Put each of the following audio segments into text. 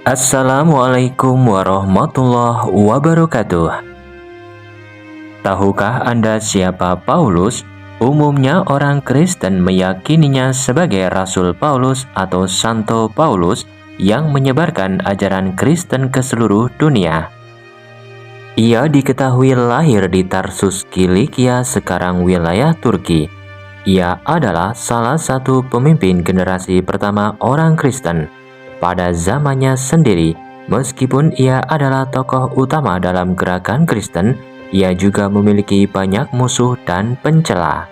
Assalamualaikum warahmatullahi wabarakatuh. Tahukah Anda siapa Paulus? Umumnya orang Kristen meyakininya sebagai Rasul Paulus atau Santo Paulus yang menyebarkan ajaran Kristen ke seluruh dunia. Ia diketahui lahir di Tarsus, Kilikia, sekarang wilayah Turki. Ia adalah salah satu pemimpin generasi pertama orang Kristen pada zamannya sendiri. Meskipun ia adalah tokoh utama dalam gerakan Kristen, ia juga memiliki banyak musuh dan pencela.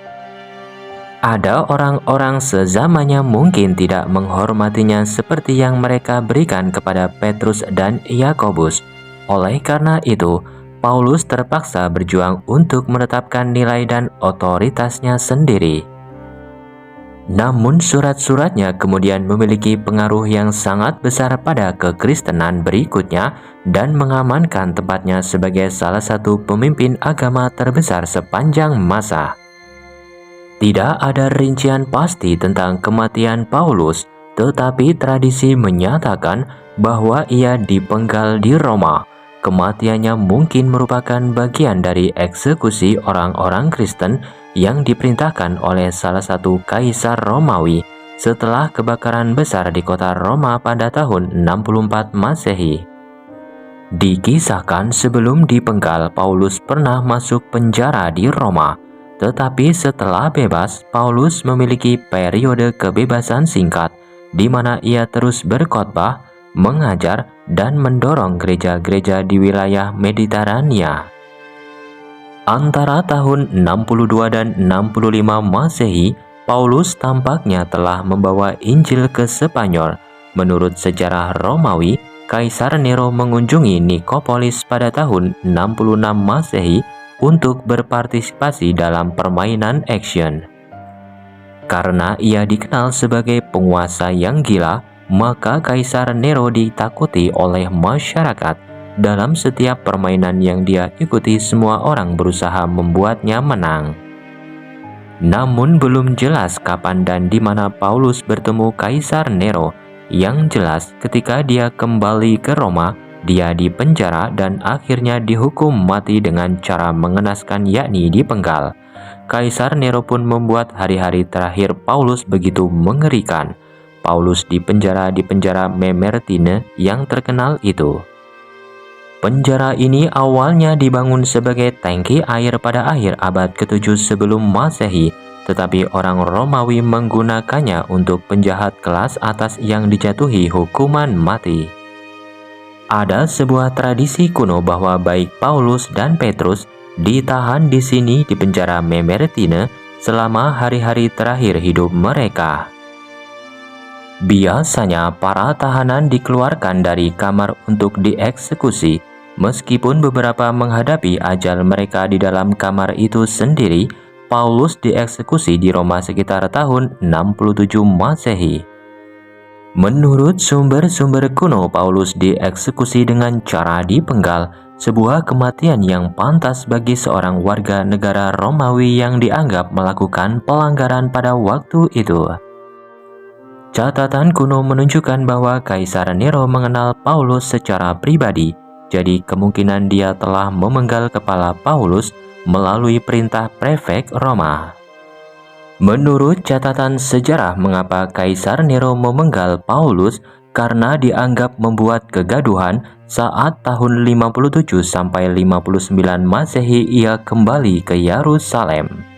Ada orang-orang sezamannya mungkin tidak menghormatinya seperti yang mereka berikan kepada Petrus dan Yakobus. Oleh karena itu, Paulus terpaksa berjuang untuk menetapkan nilai dan otoritasnya sendiri. Namun surat-suratnya kemudian memiliki pengaruh yang sangat besar pada kekristenan berikutnya dan mengamankan tempatnya sebagai salah satu pemimpin agama terbesar sepanjang masa. Tidak ada rincian pasti tentang kematian Paulus, tetapi tradisi menyatakan bahwa ia dipenggal di Roma. Kematiannya mungkin merupakan bagian dari eksekusi orang-orang Kristen yang diperintahkan oleh salah satu kaisar Romawi setelah kebakaran besar di kota Roma pada tahun 64 Masehi. Dikisahkan sebelum dipenggal, Paulus pernah masuk penjara di Roma, tetapi setelah bebas, Paulus memiliki periode kebebasan singkat di mana ia terus berkhotbah, mengajar, dan mendorong gereja-gereja di wilayah Mediterania. Antara tahun 62 dan 65 Masehi, Paulus tampaknya telah membawa Injil ke Spanyol. Menurut sejarah Romawi, Kaisar Nero mengunjungi Nikopolis pada tahun 66 Masehi untuk berpartisipasi dalam permainan action. Karena ia dikenal sebagai penguasa yang gila, maka Kaisar Nero ditakuti oleh masyarakat. Dalam setiap permainan yang dia ikuti, semua orang berusaha membuatnya menang. Namun belum jelas kapan dan di mana Paulus bertemu Kaisar Nero. Yang jelas, ketika dia kembali ke Roma, dia dipenjara dan akhirnya dihukum mati dengan cara mengenaskan, yakni dipenggal. Kaisar Nero pun membuat hari-hari terakhir Paulus begitu mengerikan. Paulus dipenjara di penjara Mamertine yang terkenal itu. Penjara ini awalnya dibangun sebagai tangki air pada akhir abad ke-7 sebelum Masehi, tetapi orang Romawi menggunakannya untuk penjahat kelas atas yang dijatuhi hukuman mati. Ada sebuah tradisi kuno bahwa baik Paulus dan Petrus ditahan di sini di penjara Mamertine selama hari-hari terakhir hidup mereka. Biasanya para tahanan dikeluarkan dari kamar untuk dieksekusi. Meskipun beberapa menghadapi ajal mereka di dalam kamar itu sendiri, Paulus dieksekusi di Roma sekitar tahun 67 Masehi. Menurut sumber-sumber kuno, Paulus dieksekusi dengan cara dipenggal, sebuah kematian yang pantas bagi seorang warga negara Romawi yang dianggap melakukan pelanggaran pada waktu itu. Catatan kuno menunjukkan bahwa Kaisar Nero mengenal Paulus secara pribadi. Jadi kemungkinan dia telah memenggal kepala Paulus melalui perintah prefek Roma. Menurut catatan sejarah, mengapa Kaisar Nero memenggal Paulus? Karena dianggap membuat kegaduhan saat tahun 57 sampai 59 Masehi ia kembali ke Yerusalem.